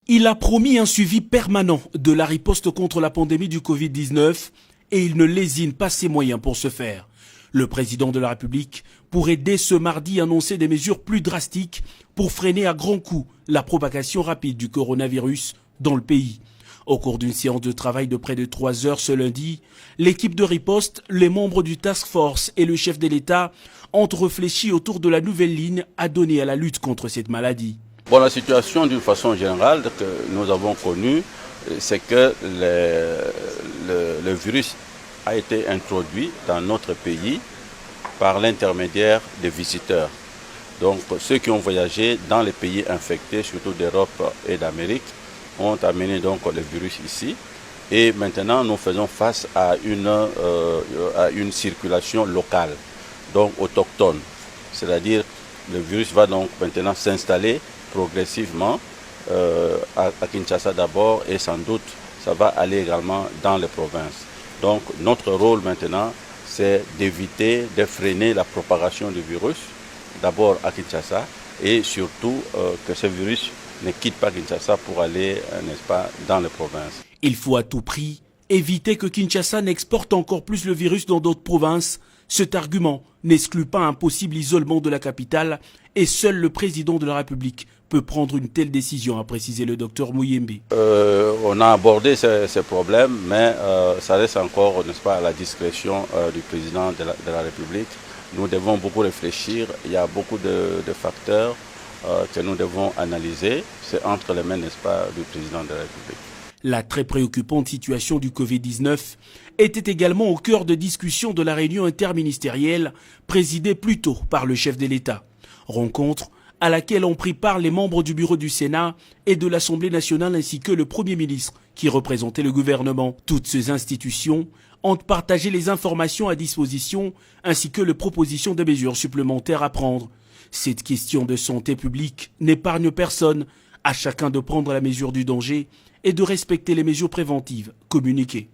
Il a promis un suivi permanent de la riposte contre la pandémie du Covid-19 et il ne lésine pas ses moyens pour ce faire. Le président de la République pourrait dès ce mardi annoncer des mesures plus drastiques pour freiner à grands coups la propagation rapide du coronavirus dans le pays. Au cours d'une séance de travail de près de 3 heures ce lundi, l'équipe de riposte, les membres du Task Force et le chef de l'État ont réfléchi autour de la nouvelle ligne à donner à la lutte contre cette maladie. Bon, la situation d'une façon générale que nous avons connue, c'est que le virus a été introduit dans notre pays par l'intermédiaire des visiteurs. Donc ceux qui ont voyagé dans les pays infectés, surtout d'Europe et d'Amérique, ont amené donc le virus ici. Et maintenant nous faisons face à une circulation locale, donc autochtone. C'est-à-dire le virus va donc maintenant s'installer progressivement à Kinshasa d'abord et sans doute ça va aller également dans les provinces. Donc notre rôle maintenant c'est d'éviter, de freiner la propagation du virus, d'abord à Kinshasa et surtout que ce virus ne quitte pas Kinshasa pour aller, n'est-ce pas, dans les provinces. Il faut à tout prix éviter que Kinshasa n'exporte encore plus le virus dans d'autres provinces. Cet argument n'exclut pas un possible isolement de la capitale et seul le président de la République peut prendre une telle décision, a précisé le docteur Muyembe. On a abordé ces problèmes, mais ça reste encore, n'est-ce pas, à la discrétion du président de la République. Nous devons beaucoup réfléchir, il y a beaucoup de facteurs que nous devons analyser. C'est entre les mains, n'est-ce pas, du président de la République. La très préoccupante situation du Covid-19 était également au cœur de discussions de la réunion interministérielle présidée plus tôt par le chef de l'État. Rencontre à laquelle ont pris part les membres du bureau du Sénat et de l'Assemblée nationale ainsi que le Premier ministre qui représentait le gouvernement. Toutes ces institutions ont partagé les informations à disposition ainsi que les propositions de mesures supplémentaires à prendre. Cette question de santé publique n'épargne personne, à chacun de prendre la mesure du danger et de respecter les mesures préventives communiquées.